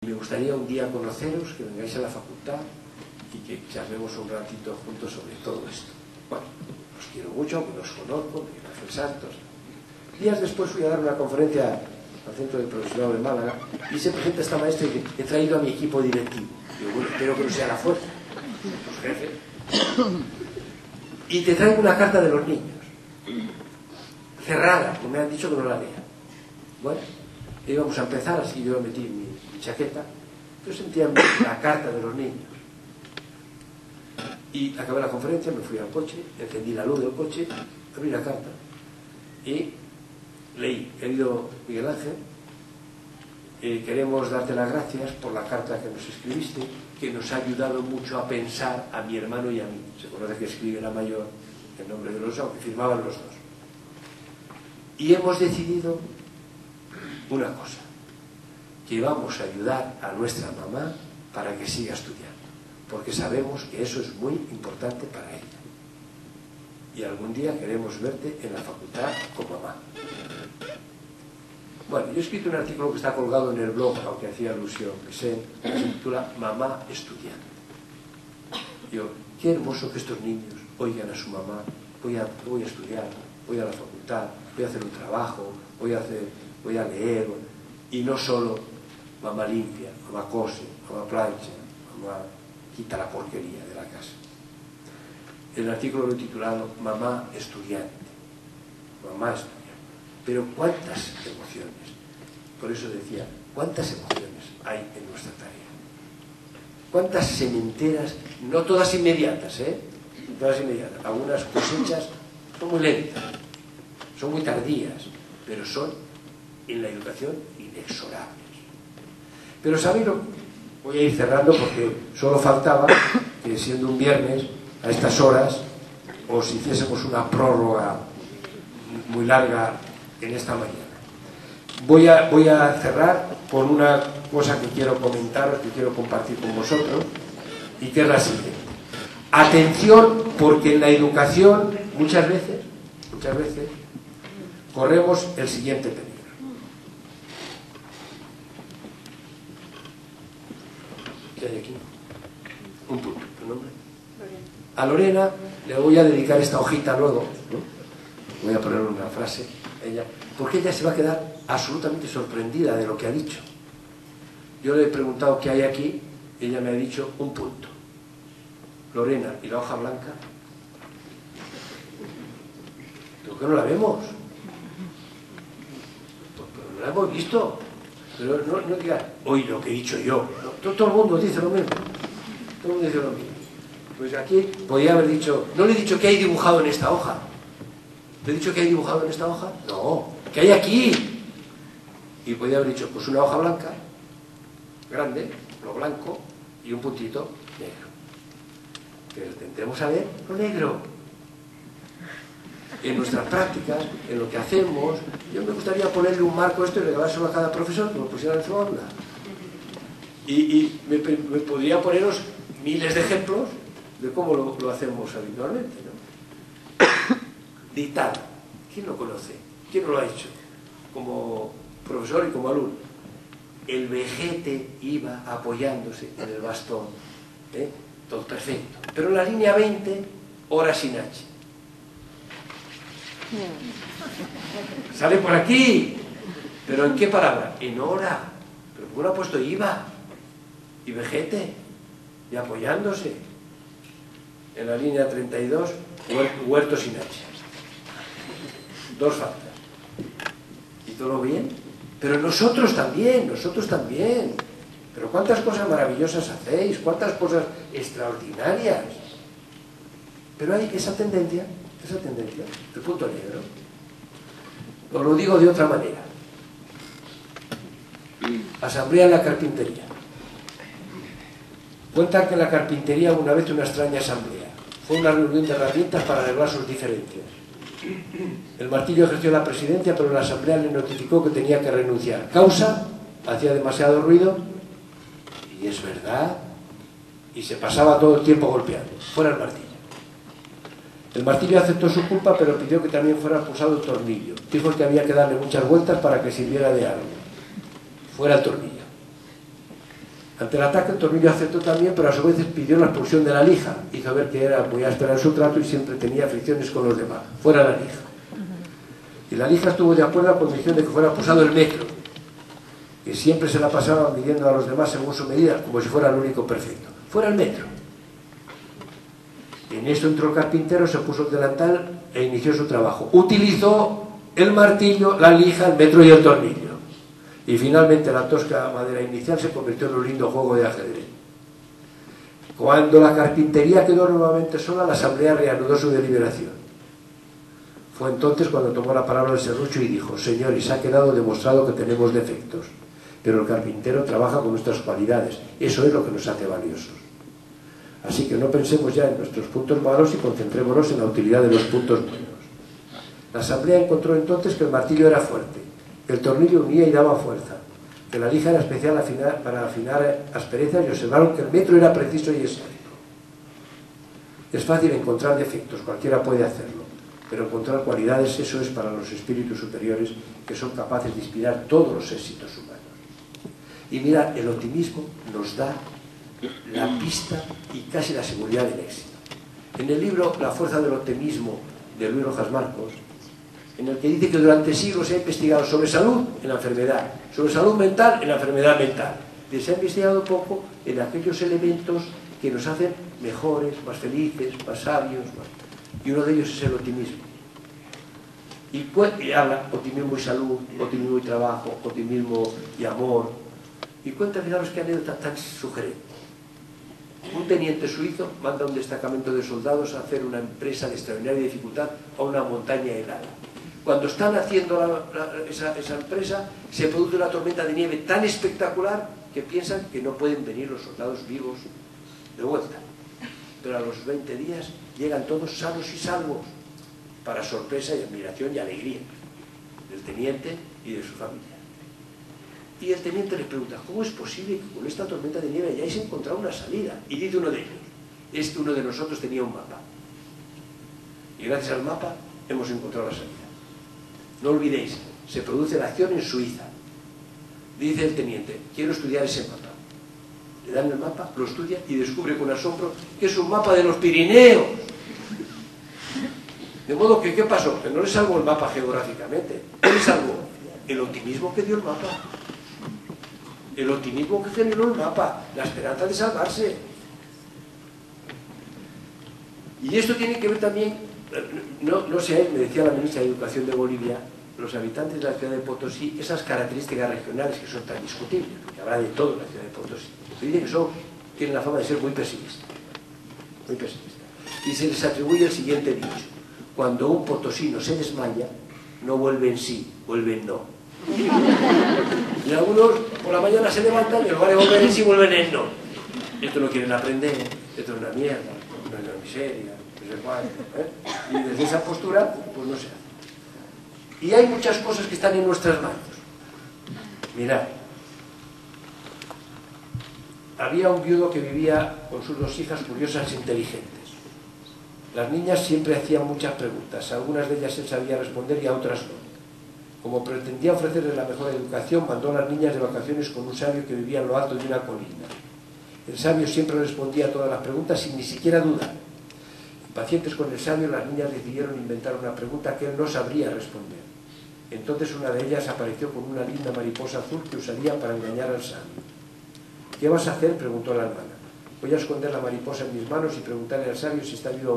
Me gustaría un día conoceros, que vengáis a la facultad y que charlemos un ratito juntos sobre todo esto. Bueno, os quiero mucho, que los conozco, que no sois santos. Días después fui a dar una conferencia al Centro del Profesorado de Málaga y se presenta esta maestra y dice: he traído a mi equipo directivo. Digo, bueno, espero que no sea la fuerza, los jefes. Y te traigo una carta de los niños, cerrada, que me han dicho que no la lea. Bueno, íbamos a empezar, así yo metí mi chaqueta, yo sentía la carta de los niños. Y acabé la conferencia, me fui al coche, encendí la luz del coche, abrí la carta y leí: querido Miguel Ángel, queremos darte las gracias por la carta que nos escribiste, que nos ha ayudado mucho a pensar a mi hermano y a mí. Se conoce que escribe la mayor en nombre de los dos, que firmaban los dos. Y hemos decidido una cosa, que vamos a ayudar a nuestra mamá para que siga estudiando, porque sabemos que eso es muy importante para ella. Y algún día queremos verte en la facultad con mamá. Bueno, yo he escrito un artículo que está colgado en el blog, aunque hacía alusión, que se titula Mamá Estudiante. Yo, qué hermoso que estos niños oigan a su mamá: voy a estudiar, voy a la facultad, voy a hacer un trabajo, voy a leer, y no solo mamá limpia, mamá cose, mamá plancha, mamá quita la porquería de la casa. El artículo lo he titulado Mamá Estudiante. Mamá estudiante. Pero cuántas emociones, por eso decía, cuántas emociones hay en nuestra tarea. Cuántas sementeras, no todas inmediatas, todas inmediatas. Algunas cosechas son muy lentas, son muy tardías, pero son en la educación inexorables. Pero sabéis, voy a ir cerrando porque solo faltaba que, siendo un viernes a estas horas, os hiciésemos una prórroga muy larga en esta mañana. Voy a cerrar con una cosa que quiero comentaros, que quiero compartir con vosotros, y que es la siguiente. Atención, porque en la educación muchas veces corremos el siguiente peligro. ¿Qué hay aquí? Un punto. ¿Tu nombre? A Lorena le voy a dedicar esta hojita luego, ¿no? Voy a poner una frase a ella, porque ella se va a quedar absolutamente sorprendida de lo que ha dicho. Yo le he preguntado qué hay aquí, ella me ha dicho un punto. Lorena, ¿y la hoja blanca? ¿Por qué no la vemos? Pues no la hemos visto. Pero no diga, hoy lo que he dicho yo. No, todo el mundo dice lo mismo. Todo el mundo dice lo mismo. Pues aquí podría haber dicho, no le he dicho qué hay dibujado en esta hoja. ¿Le he dicho qué hay dibujado en esta hoja? No, ¿qué hay aquí? Y podría haber dicho, pues una hoja blanca, grande, lo blanco, y un puntito negro. Pero tendremos a ver lo negro. En nuestras prácticas, en lo que hacemos, yo me gustaría ponerle un marco esto y regalárselo a cada profesor, que lo pusiera en su aula. Y me podría poneros miles de ejemplos de cómo lo hacemos habitualmente, ¿no? Dictado. ¿Quién lo conoce? ¿Quién no lo ha hecho? Como profesor y como alumno. El vejete iba apoyándose en el bastón. Todo perfecto. Pero en la línea 20, hora sin H. Sale por aquí. ¿Pero en qué palabra? En hora. ¿Pero por qué no ha puesto iba? Y vejete. Y apoyándose. En la línea 32, huerto sin H. Dos faltas. ¿Y todo bien? Pero nosotros también. Pero cuántas cosas maravillosas hacéis, cuántas cosas extraordinarias. Pero hay esa tendencia, el punto negro. Os lo digo de otra manera. Asamblea en la carpintería. Cuentan que en la carpintería una vez una extraña asamblea. Fue una reunión de herramientas para arreglar sus diferencias. El martillo ejerció la presidencia, pero la asamblea le notificó que tenía que renunciar. Causa: hacía demasiado ruido. Y es verdad. Y se pasaba todo el tiempo golpeando. Fuera el martillo. El martillo aceptó su culpa, pero pidió que también fuera pulsado el tornillo. Dijo que había que darle muchas vueltas para que sirviera de algo. Fuera el tornillo. Ante el ataque el tornillo aceptó también, pero a su vez pidió la expulsión de la lija. Hizo ver que era muy áspera en su trato y siempre tenía fricciones con los demás. Fuera la lija. Y la lija estuvo de acuerdo a la condición de que fuera expulsado el metro, que siempre se la pasaba midiendo a los demás según su medida, como si fuera el único perfecto. Fuera el metro. En esto entró el carpintero, se puso el delantal e inició su trabajo. Utilizó el martillo, la lija, el metro y el tornillo. Y finalmente la tosca madera inicial se convirtió en un lindo juego de ajedrez. Cuando la carpintería quedó nuevamente sola, la asamblea reanudó su deliberación. Fue entonces cuando tomó la palabra el serrucho y dijo: señores, ha quedado demostrado que tenemos defectos, pero el carpintero trabaja con nuestras cualidades. Eso es lo que nos hace valiosos. Así que no pensemos ya en nuestros puntos malos y concentrémonos en la utilidad de los puntos buenos. La asamblea encontró entonces que el martillo era fuerte, que el tornillo unía y daba fuerza, que la lija era especial para afinar asperezas, y observaron que el metro era preciso y exacto. Es fácil encontrar defectos, cualquiera puede hacerlo, pero encontrar cualidades, eso es para los espíritus superiores, que son capaces de inspirar todos los éxitos humanos. Y mira, el optimismo nos da la pista y casi la seguridad del éxito. En el libro La fuerza del optimismo de Luis Rojas Marcos, en el que dice que durante siglos se ha investigado sobre salud en la enfermedad, sobre salud mental en la enfermedad mental, y se ha investigado poco en aquellos elementos que nos hacen mejores, más felices, más sabios, y uno de ellos es el optimismo. Y habla optimismo y salud, optimismo y trabajo, optimismo y amor, y cuenta, fijaros qué anécdota tan sugerente. Un teniente suizo manda a un destacamento de soldados a hacer una empresa de extraordinaria dificultad a una montaña helada. Cuando están haciendo esa empresa, se produce una tormenta de nieve tan espectacular que piensan que no pueden venir los soldados vivos de vuelta. Pero a los 20 días llegan todos sanos y salvos, para sorpresa y admiración y alegría del teniente y de su familia. Y el teniente les pregunta: ¿cómo es posible que con esta tormenta de nieve hayáis encontrado una salida? Y dice uno de ellos: es que uno de nosotros tenía un mapa, y gracias al mapa hemos encontrado la salida. No olvidéis, se produce la acción en Suiza. Dice el teniente: quiero estudiar ese mapa. Le dan el mapa, lo estudia y descubre con asombro que es un mapa de los Pirineos. De modo que, ¿qué pasó? Que no le salvó el mapa geográficamente. ¿Qué le salvó? El optimismo que dio el mapa. El optimismo que generó el mapa, la esperanza de salvarse. Y esto tiene que ver también, no sé, me decía la ministra de Educación de Bolivia, los habitantes de la ciudad de Potosí, esas características regionales que son tan discutibles, porque habrá de todo en la ciudad de Potosí, se dice que tienen la fama de ser muy pesimistas. Muy pesimistas. Y se les atribuye el siguiente dicho: cuando un potosino se desmaya, no vuelve en sí, vuelve en no. Y algunos por la mañana se levantan y en lugar de volver en sí vuelven en no. Esto no quieren aprender, esto es una mierda, no es una miseria, no sé cuál, y desde esa postura pues no se hace. Y hay muchas cosas que están en nuestras manos. Mirad, había un viudo que vivía con sus 2 hijas curiosas e inteligentes. Las niñas siempre hacían muchas preguntas, a algunas de ellas él sabía responder y a otras no. Como pretendía ofrecerles la mejor educación, mandó a las niñas de vacaciones con un sabio que vivía en lo alto de una colina. El sabio siempre respondía a todas las preguntas sin ni siquiera dudar. Impacientes con el sabio, las niñas decidieron inventar una pregunta que él no sabría responder. Entonces una de ellas apareció con una linda mariposa azul que usaría para engañar al sabio. ¿Qué vas a hacer?, preguntó la hermana. Voy a esconder la mariposa en mis manos y preguntarle al sabio si está vivo o